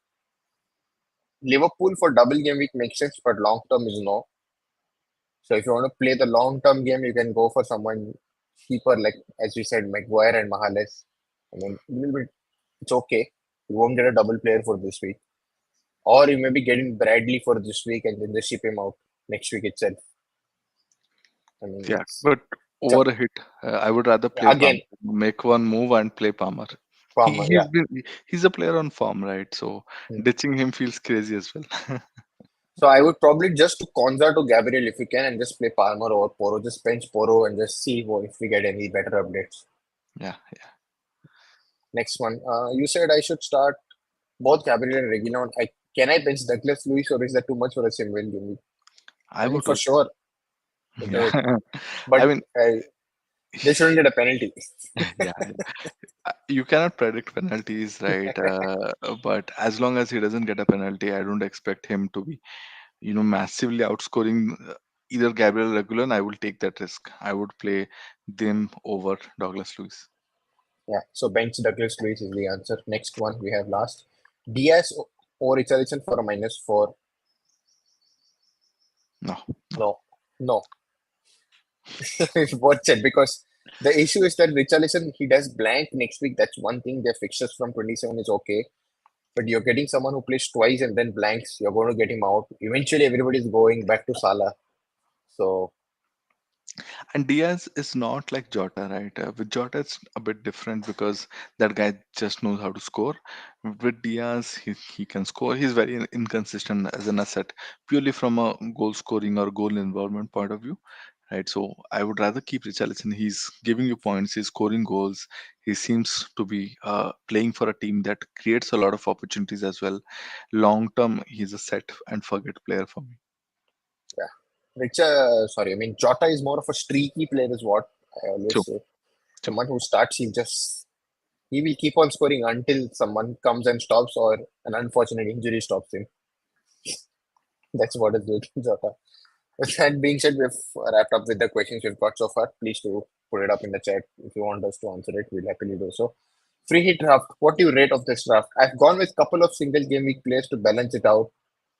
Liverpool for double game week makes sense, but long term is no. So if you want to play the long term game, you can go for someone cheaper, like as we said, Maguire and Mahales. I mean, a little bit, it's okay. You won't get a double player for this week, or you may be getting Bradley for this week and then just ship him out next week itself. I mean, Yeah, but it's a, over a hit, I would rather play Palmer. again Make one move and play Palmer. Palmer, He's yeah. been he's a player on form, right? So Hmm. ditching him feels crazy as well. So I would probably just to Konza to Gabriel if you can, and just play Palmer or Poro. Just bench Poro and just see if we get any better updates. Yeah, Next one, you said I should start both Gabriel and Reguilon. Can I bench Douglas Lewis or is that too much for a single game? I I mean, would for do sure, Yeah, uh, but I mean, they shouldn't get a penalty. yeah, you cannot predict penalties, right? But as long as he doesn't get a penalty, I don't expect him to be, massively outscoring either Gabriel or Regulon. I will take that risk. I would play them over Douglas Lewis. Yeah, so bench Douglas Luiz is the answer. Next one we have last. Diaz or Richarlison for a -4. No, no. No, no. What's it? Because the issue is that Richarlison, he does blank next week. That's one thing. Their fixtures from 27 is okay. But you're getting someone who plays twice and then blanks. You're going to get him out. Eventually, everybody's going back to Salah. So, And Diaz is not like Jota, right? With Jota, it's a bit different because that guy just knows how to score. With Diaz, he can score. He's very inconsistent as an asset, purely from a goal scoring or goal involvement point of view, right? So I would rather keep Richarlison. He's giving you points, he's scoring goals. He seems to be playing for a team that creates a lot of opportunities as well. Long term, he's a set and forget player for me. Yeah. Sorry, I mean Jota is more of a streaky player, is what I always True, say. true. Someone who starts, he will keep on scoring until someone comes and stops, or an unfortunate injury stops him. That's what is with Jota. With that being said, we've wrapped up with the questions we've got so far. Please do put it up in the chat if you want us to answer it. We'll happily do so. Free hit draft. What do you rate of this draft? I've gone with a couple of single game week players to balance it out,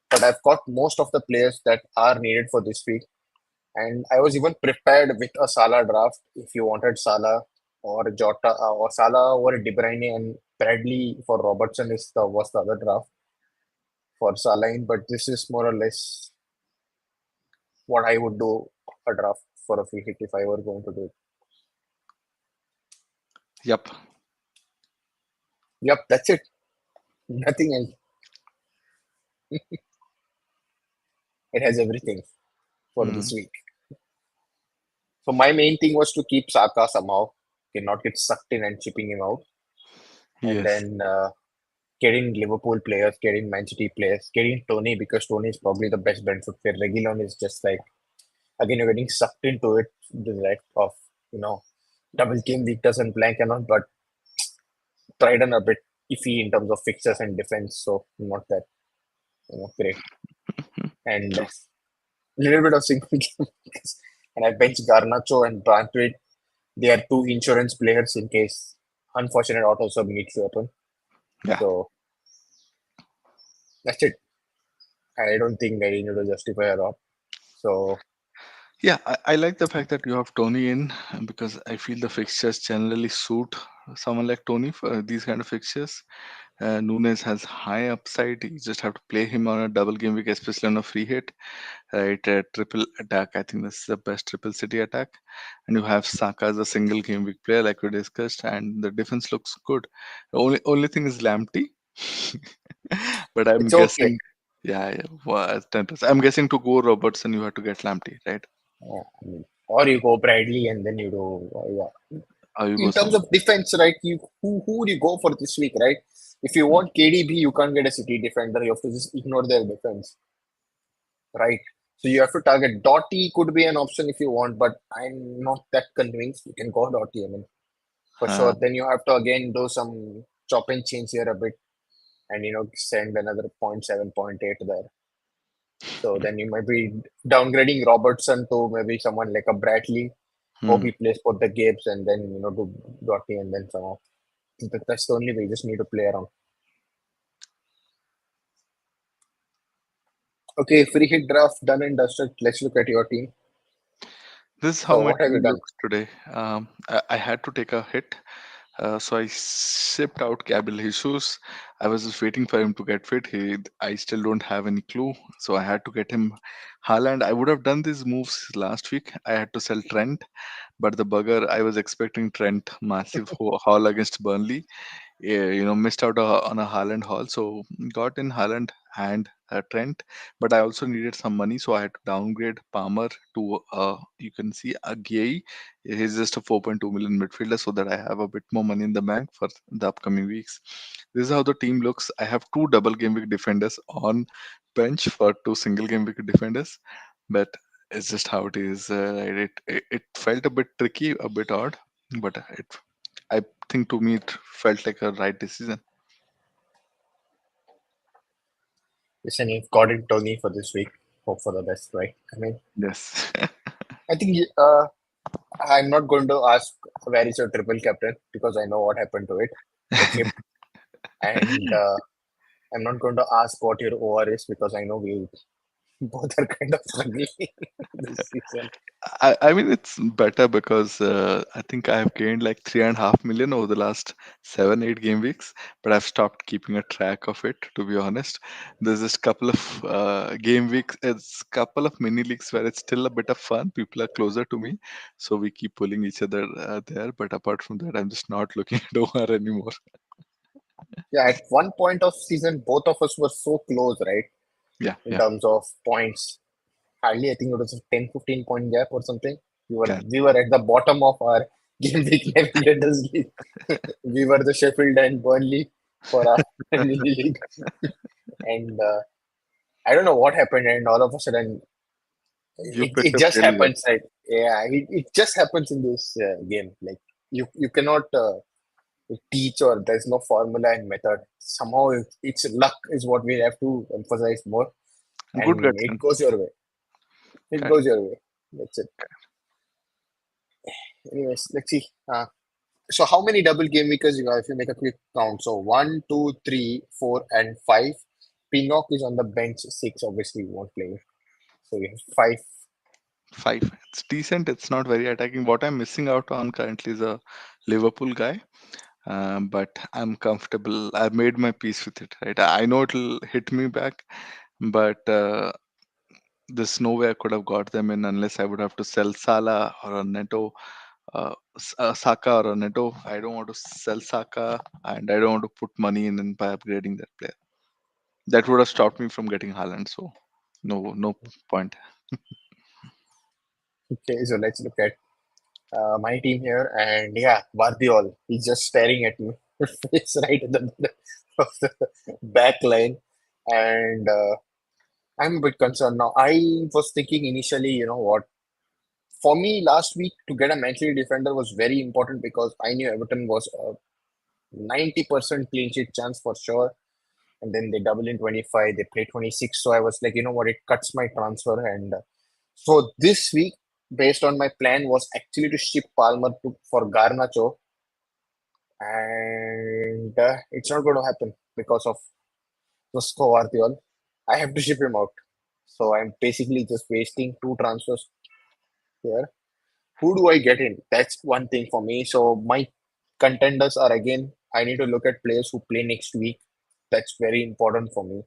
but I've got most of the players that are needed for this week. And I was even prepared with a Salah draft if you wanted Salah or Jota or Salah or De Bruyne, and Bradley for Robertson was the other draft for Salah. But this is more or less what I would do a draft for a free hit if I were going to do it. Yep. Yep, that's it. Nothing else. It has everything for Mm, this week. So my main thing was to keep Saka somehow, not get sucked in and chipping him out, and yes. then getting Liverpool players, getting Man City players, getting Tony because Tony is probably the best Brentford player. Reguilon is just like again you're getting sucked into it. The lack of you know double game week doesn't blank and all, but Trident a bit iffy in terms of fixtures and defense, so not that great. And True. little bit of single game because and I bench Garnacho and Branthwaite. They are two insurance players in case unfortunate auto sub needs to happen. Yeah. So that's it. I don't think I need to justify a lot. So Yeah, I like the fact that you have Tony in because I feel the fixtures generally suit someone like Tony for these kind of fixtures. Nunes has high upside. You just have to play him on a double game week, especially on a free hit. Right, triple attack. I think this is the best triple city attack. And you have Saka as a single game week player, like we discussed, and the defense looks good. The only thing is Lamptey, but I'm it's okay. guessing, yeah, yeah, 10%. I'm guessing to go Robertson, you have to get Lamptey, right? I mean, or you go Bradley and then you do yeah. Or you go In terms someone. of defense, right? Who would you go for this week, right? If you Mm, want KDB, you can't get a City defender. You have to just ignore their defense, right? So you have to target Doty could be an option if you want, but I'm not that convinced. You can go Doty, I mean, for uh, sure. Then you have to again do some chop and change here a bit, and send another point 7, point 0.8 there. So then you might be downgrading Robertson to maybe someone like a Bradley. Hope hmm. he plays for the Gapes and then do Doty and then some of that's the only way. You just need to play around. Okay, free hit draft done and dusted. Let's look at your team. This is how So my what have you team done? looks today. I had to take a hit. So I shipped out Gabriel Jesus. I was just waiting for him to get fit. I still don't have any clue. So I had to get him Haaland. I would have done these moves last week. I had to sell Trent, but the bugger, I was expecting Trent massive haul against Burnley. Yeah, missed out on a Haaland haul. So got in Haaland and Trent, but I also needed some money, so I had to downgrade Palmer to you can see a Gay. He's just a 4.2 million midfielder, so that I have a bit more money in the bank for the upcoming weeks. This is how the team looks. I have two double game week defenders on bench for two single game week defenders, but it's just how it is. It felt a bit tricky, a bit odd, but I think to me it felt like a right decision. Listen, you've got it, Tony, for this week. Hope for the best, right? I mean, Yes. I think I'm not going to ask where is your triple captain because I know what happened to it. Get chipped. And I'm not going to ask what your OR is because I know we Both are kind of struggling this season. I mean, it's better because I think I've gained like 3.5 million over the last 7, 8 game weeks, but I've stopped keeping a track of it, to be honest. There's just couple of game weeks, it's couple of mini leagues where it's still a bit of fun. People are closer to me, so we keep pulling each other there. But apart from that, I'm just not looking at OR anymore. Yeah, at one point of season, both of us were so close, right? Yeah, In yeah, terms of points. Hardly, I think it was a 10, 15 point gap or something. yeah. We were at the bottom of our game week navigators league. We were the Sheffield and Burnley for our mini league. And I don't know what happened, and all of a sudden, You picked it up just really well. happens. Right? Yeah, it just happens in this game. Like you cannot teach, or there's no formula and method. Somehow, it's luck is what we have to emphasize more, Good and gut it sense. goes your way. It Correct. goes your way. That's it. Anyways, let's see. So how many double game weekers you got if you make a quick count? So one, two, three, four, and five. Pinnock is on the bench. Six, obviously, won't play. So you have five. 5. It's decent. It's not very attacking. What I'm missing out on currently is a Liverpool guy. But I'm comfortable. I've made my peace with it, right? I know it'll hit me back, but there's no way I could have got them in unless I would have to sell Salah or a Neto, Saka or a Neto. I don't want to sell Saka, and I don't want to put money in by upgrading that player. That would have stopped me from getting Haaland. So, no point. Okay, so let's look at my team here. And yeah, Vardiol. He's just staring at me. It's right in the middle of the back line. And I'm a bit concerned now. I was thinking initially, you know what? For me, last week to get a Manchester defender was very important because I knew Everton was a 90% clean sheet chance for sure. And then they double in 25, they play 26. So I was like, you know what, it cuts my transfer. And so this week, based on my plan, was actually to ship Palmer for Garnacho. And it's not going to happen because of Josko Vardiol. I have to ship him out. So I'm basically just wasting two transfers here. Who do I get in? That's one thing for me. So my contenders are again, I need to look at players who play next week. That's very important for me.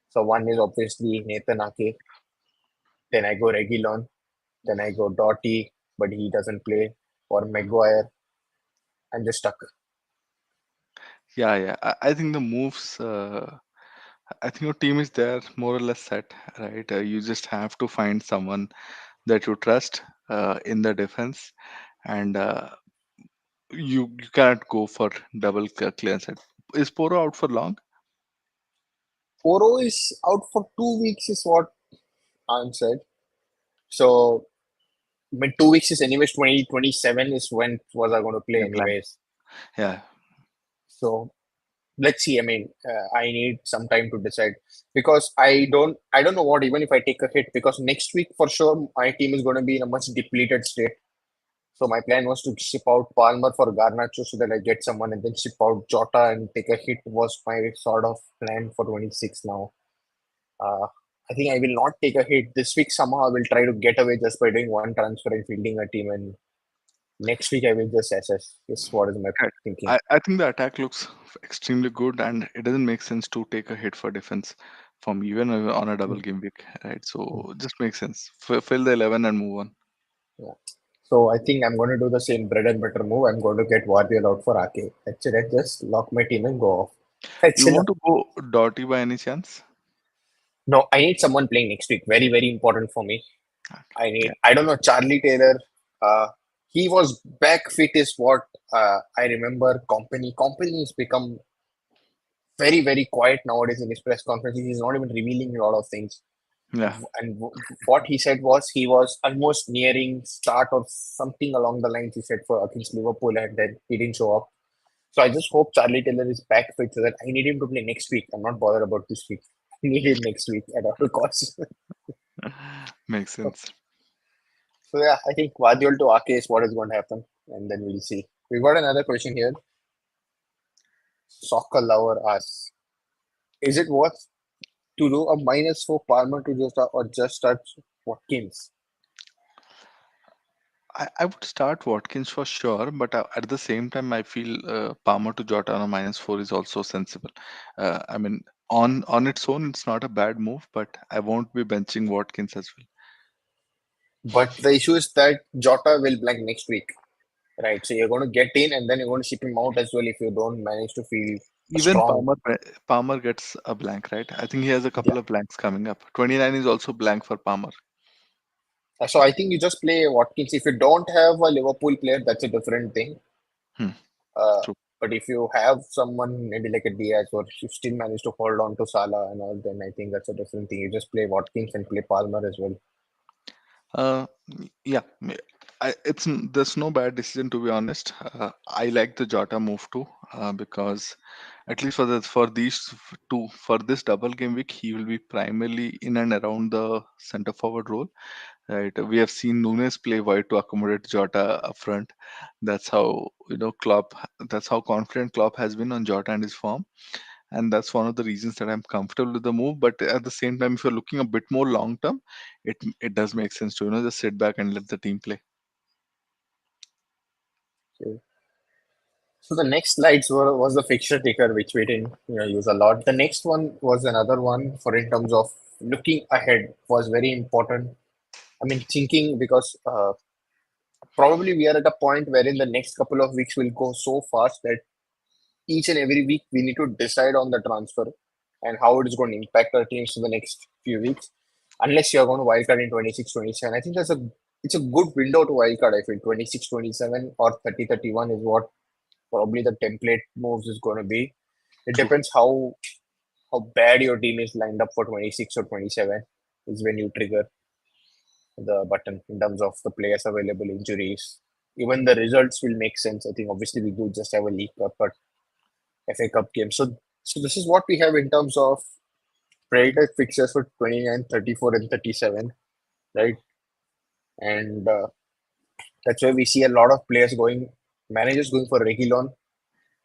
So one is obviously Nathan Ake. Then I go Reguilon. Then I go Doughty, but he doesn't play. Or Maguire. I'm just stuck. Yeah, yeah. I think the moves. I think your team is there more or less set, right? You just have to find someone that you trust in the defense, and you cannot go for double clear set. Is Poro out for long? Poro is out for 2 weeks, is what I'm said. So, I mean, 2 weeks is anyways 2027 is when was I going to play Yeah, plan. anyways. Yeah, So let's see. I mean, I need some time to decide because I don't know what, even if I take a hit, because next week for sure my team is going to be in a much depleted state. So my plan was to ship out Palmer for Garnacho so that I get someone, and then ship out Jota and take a hit was my sort of plan for 26 now. Uh, I think I will not take a hit this week. Somehow I will try to get away just by doing one transfer and fielding a team, and next week I will just assess. This is what is my correct. thinking. I think the attack looks extremely good, and it doesn't make sense to take a hit for defense from even on a double Mm, game week, right? mm, So just makes sense. Fill the 11 and move on. yeah. So I think I'm going to do the same bread and butter move. I'm going to get Guardiola out for Ake. That's it. I just lock my team and go off. That's You enough. want to go Doughty by any chance? No, I need someone playing next week. Very, very important for me. Okay. I Yeah, need, I don't know, Charlie Taylor. He was back fit, is what I remember. Company has become very, very quiet nowadays in his press conferences. He's not even revealing a lot of things. yeah. And what he said was he was almost nearing start or something along the lines he said for against Liverpool, and then he didn't show up. So I just hope Charlie Taylor is back fit so that I need him to play next week. I'm not bothered about this week. I need him next week at all costs. Makes sense. So yeah, I think Guardiola to Ake is what is going to happen, and then we'll see. We've got another question here. Soccer lover asks, is it worth? to do a minus for Palmer to just or just start Watkins. I would start Watkins for sure, but at the same time, I feel Palmer to Jota on a -4 is also sensible. I mean, on its own, it's not a bad move, but I won't be benching Watkins as well. But the issue is that Jota will blank next week, right? So you're going to get in and then you're going to ship him out as well if you don't manage to feel a Even strong. Palmer gets a blank, right? I think he has a Yeah. couple of blanks coming up. 29 is also blank for Palmer. So I think you just play Watkins. If you don't have a Liverpool player, that's a different thing. Hmm, Uh, true. but if you have someone maybe like a Diaz or you still manage to hold on to Salah and all, then I think that's a different thing. You just play Watkins and play Palmer as well. Yeah, there's no bad decision to be honest. I like the Jota move too, because at least for these two for this double game week, he will be primarily in and around the center forward role. Right, we have seen Nunes play wide to accommodate Jota up front. That's how Klopp. That's how confident Klopp has been on Jota and his form, and that's one of the reasons that I'm comfortable with the move. But at the same time, if you're looking a bit more long term, it does make sense to just sit back and let the team play. So, so the next slides was the fixture ticker, which we didn't use a lot. The next one was another one for in terms of looking ahead was very important. I mean, thinking because probably we are at a point wherein the next couple of weeks will go so fast that each and every week we need to decide on the transfer and how it is going to impact our teams in the next few weeks. Unless you're going to wildcard in 26, 27. I think it's a good window to wildcard. I feel 26, 27 or 30, 31 is what probably the template moves is going to be. It True. depends how bad your team is lined up for 26 or 27 is when you trigger the button in terms of the players available, injuries. Even the results will make sense. I think obviously we do just have a League Cup, but FA Cup game. So this is what we have in terms of predicted fixtures for 29, 34, and 37, right? And that's where we see a lot of players going, managers going for Reguilon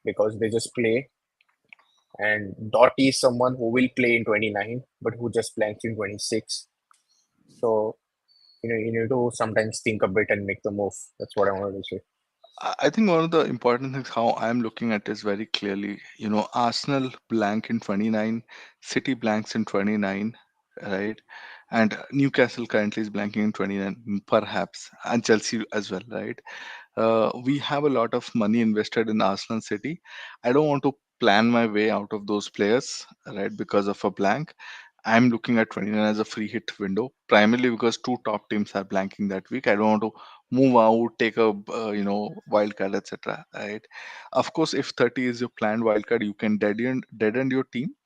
because they just play. And Doty is someone who will play in 29, but who just blanks in 26. So, you need to sometimes think a bit and make the move. That's what I wanted to say. I think one of the important things how I'm looking at is very clearly, Arsenal blank in 29, City blanks in 29, right? And Newcastle currently is blanking in 29, perhaps, and Chelsea as well, right? We have a lot of money invested in Arsenal City. I don't want to plan my way out of those players, right, because of a blank. I'm looking at 29 as a free hit window, primarily because two top teams are blanking that week. I don't want to move out, take a wild card, etc. Right? Of course, if 30 is your planned wild card, you can dead end your team.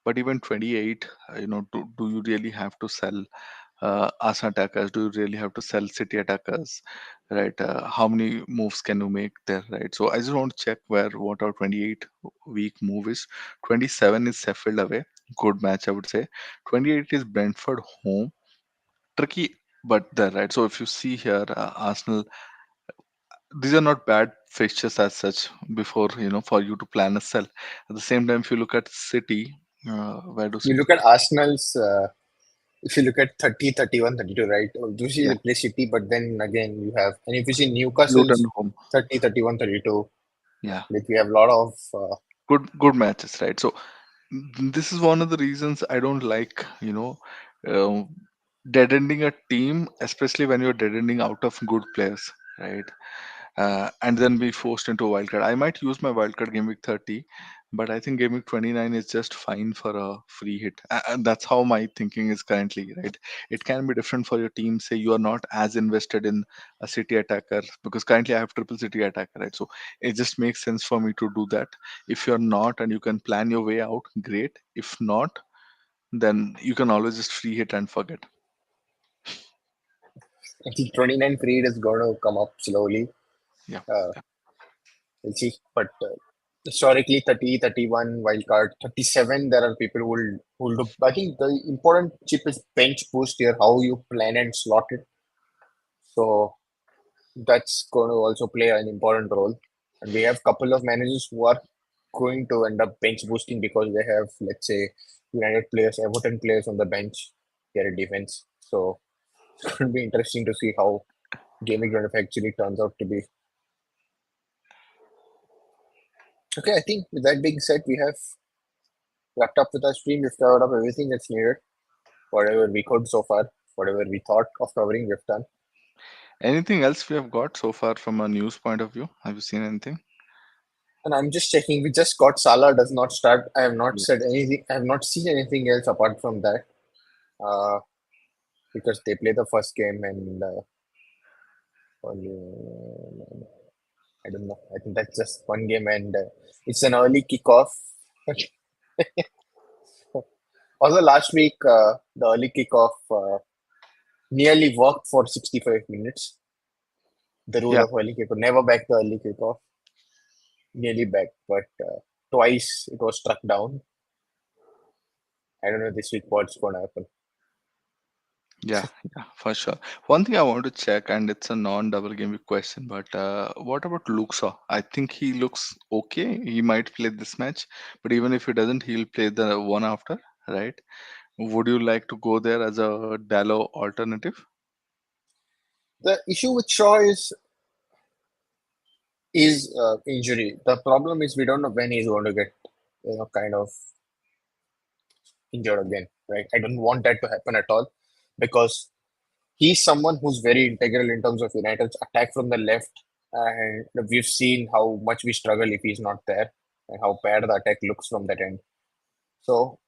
But even 28, do you really have to sell Arsenal attackers? Do you really have to sell City attackers? Right? How many moves can you make there? Right? So I just want to check what our 28 week move is. 27 is Sheffield away, good match I would say. 28 is Brentford home, tricky but there, right? So if you see here, Arsenal, these are not bad fixtures as such before for you to plan a sell. At the same time, if you look at City, where do You City? look at Arsenal's, if you look at 30, 31, 32, right? Usually Yeah, they play City, but then again, you have, and if you see Newcastle's Luton home. 30, 31, 32, Yeah, like we have a lot of, good matches, right? So this is one of the reasons I don't like uh, dead ending a team, especially when you're dead ending out of good players, right? And then be forced into a wildcard. I might use my wildcard game week 30, but I think game week 29 is just fine for a free hit. And that's how my thinking is currently, right? It can be different for your team. Say you are not as invested in a city attacker because currently I have triple city attacker, right? So it just makes sense for me to do that. If you're not and you can plan your way out, great. If not, then you can always just free hit and forget. I think 29 period is going to come up slowly. Yeah. Uh, we'll see. But historically, 30, 31 wild card, 37, there are people who will do. I think the important chip is bench boost here, how you plan and slot it. So that's going to also play an important role. And we have couple of managers who are going to end up bench boosting because they have, let's say, United players, Everton players on the bench. Their defense. So it's going to be interesting to see how Gaming 25 actually turns out to be. Okay, I think with that being said, we have wrapped up with our stream. We've covered up everything that's needed, whatever we could so far, whatever we thought of covering, we've done. Anything else we have got so far from a news point of view? Have you seen anything? And I'm just checking. We just got Salah does not start. I have not said Yes. anything. I have not seen anything else apart from that. Uh, because they play the first game and I don't know. I think that's just one game and it's an early kickoff. Although last week the early kickoff nearly worked for 65 minutes. The rule Yeah, of early kickoff never back the early kickoff. Nearly back, but twice it was struck down. I don't know this week what's going to happen. yeah, for sure. One thing I want to check, and it's a non-double game week question, but what about Luxa? I think he looks okay. He might play this match, but even if he doesn't, he'll play the one after, right? Would you like to go there as a Dallo alternative? The issue with Shaw is injury. The problem is we don't know when he's going to get kind of injured again, right? I don't want that to happen at all because he's someone who's very integral in terms of United's attack from the left, and we've seen how much we struggle if he's not there, and how bad the attack looks from that end. So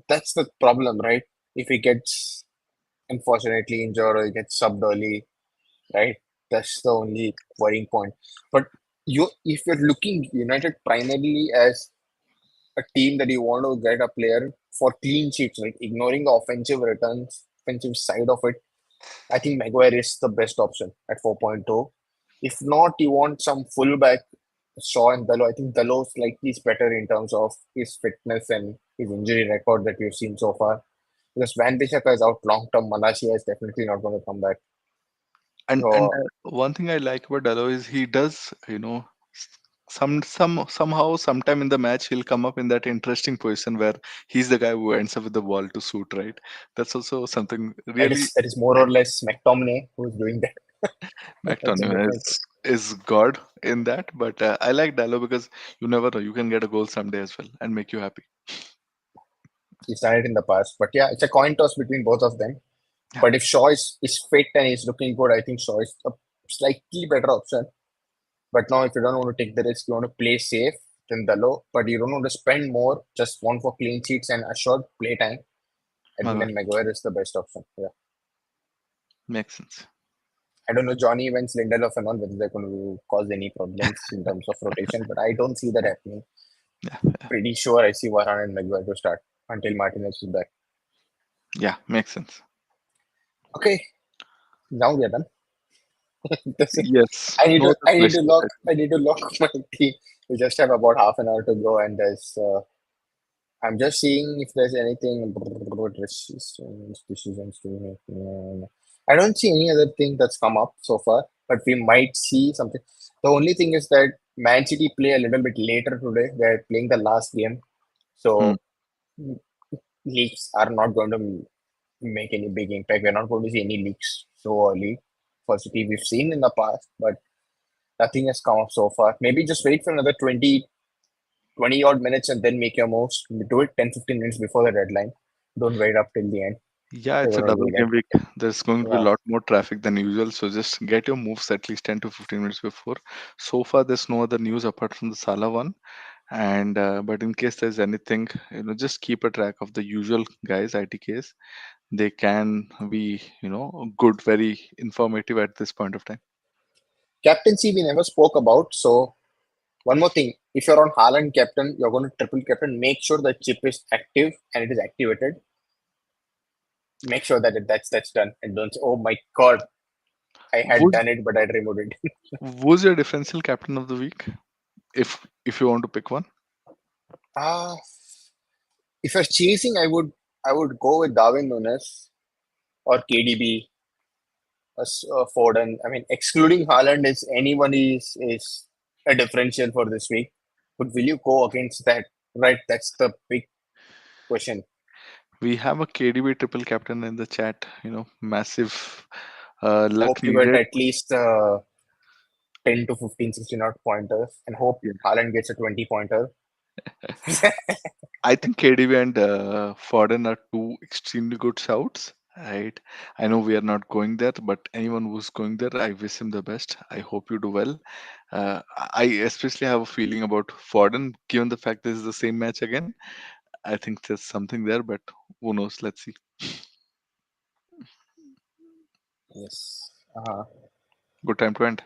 that's the problem, right? If he gets unfortunately injured or he gets subbed early, right? That's the only worrying point. But if you're looking United primarily as a team that you want to get a player for clean sheets, like ignoring the offensive returns, offensive side of it, I think Maguire is the best option at 4.2. If not, you want some fullback, Shaw and Dalot. I think Dalot slightly is better in terms of his fitness and his injury record that we've seen so far. Because Van Bissaka is out long term, Malacia is definitely not going to come back. And So one thing I like about Dallo is he does, s- somehow sometime in the match he'll come up in that interesting position where he's the guy who ends up with the ball to shoot, right? That's also something really that is more or less McTominay who's doing that. That's a McTominay different. is God in that. But I like Dallo because you never know, you can get a goal someday as well and make you happy. He's done it in the past. But yeah, it's a coin toss between both of them. Yeah, But if Shaw is fit and he's looking good, I think Shaw is a slightly better option. But now, if you don't want to take the risk, you want to play safe, then Dalo. But you don't want to spend more, just one for clean sheets and assured play time. I think Maguire then Maguire is the best option. Yeah. makes sense. I don't know Johnny Evans, Lindelof, and all whether they're going to cause any problems in terms of rotation, but I don't see that happening. Yeah, yeah, Pretty sure I see Varane and Maguire to start until Martinez is back. yeah, makes sense. Okay, now we are done. That's it. Yes, I need no to other I need to questions. lock I need to lock my team. We just have about half an hour to go, and I'm just seeing if there's anything decisions to make. I don't see any other thing that's come up so far, but we might see something. The only thing is that Man City play a little bit later today. They're playing the last game, Hmm. so leaks are not going to make any big impact. We're not going to see any leaks so early for City. We've seen in the past, but nothing has come up so far. Maybe just wait for another 20 odd minutes and then make your moves. Do it 10-15 minutes before the deadline. Don't wait up till the end. Yeah, You're it's a going to double do that. game week. There's going to be a Yeah. lot more traffic than usual, so just get your moves at least 10 to 15 minutes before. So far, there's no other news apart from the Salah one. And but in case there's anything, just keep a track of the usual guys, ITKs. They can be, good, very informative at this point of time. Captaincy we never spoke about. So one more thing. If you're on Haaland captain, you're going to triple captain. Make sure the chip is active and it is activated. Make sure that that's done. And don't say, oh my god, I had Who's done it, but I removed it. who's your differential captain of the week? If you want to pick one. Ah, if you're chasing, I would go with Darwin Nunes or KDB, Foden. I mean, excluding Haaland, is anyone is a differential for this week. But will you go against that? Right, that's the big question. We have a KDB triple captain in the chat. Massive Hope luck you get needed. at least 10 to 15, 16 odd pointers and hope Yeah. Haaland gets a 20 pointer. I think KDB and Foden are two extremely good shouts. Right. I know we are not going there, but anyone who's going there, I wish him the best. I hope you do well. I especially have a feeling about Foden, given the fact this is the same match again. I think there's something there, but who knows? Let's see. Yes. Uh, Good time to end.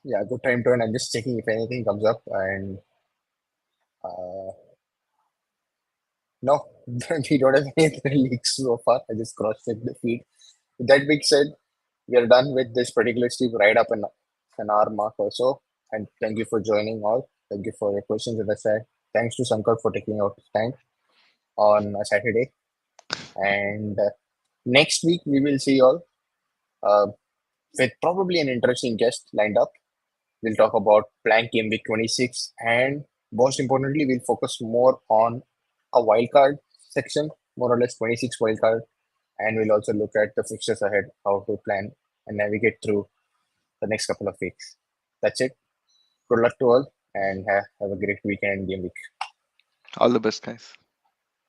yeah, good time to end. I'm just checking if anything comes up. And uh, no, we don't have any other leaks so far. I just cross checked the feed. With that being said, we are done with this particular stream right up an hour mark or so. And thank you for joining all. Thank you for your questions in the chat. Thanks to Sankar for taking out time on a Saturday. And next week, we will see you all uh, with probably an interesting guest lined up. We'll talk about blank game week 26. And most importantly, we'll focus more on a wildcard section, more or less 26 wildcard. And we'll also look at the fixtures ahead, how to plan and navigate through the next couple of weeks. That's it. Good luck to all and have a great weekend and game week. All the best, guys.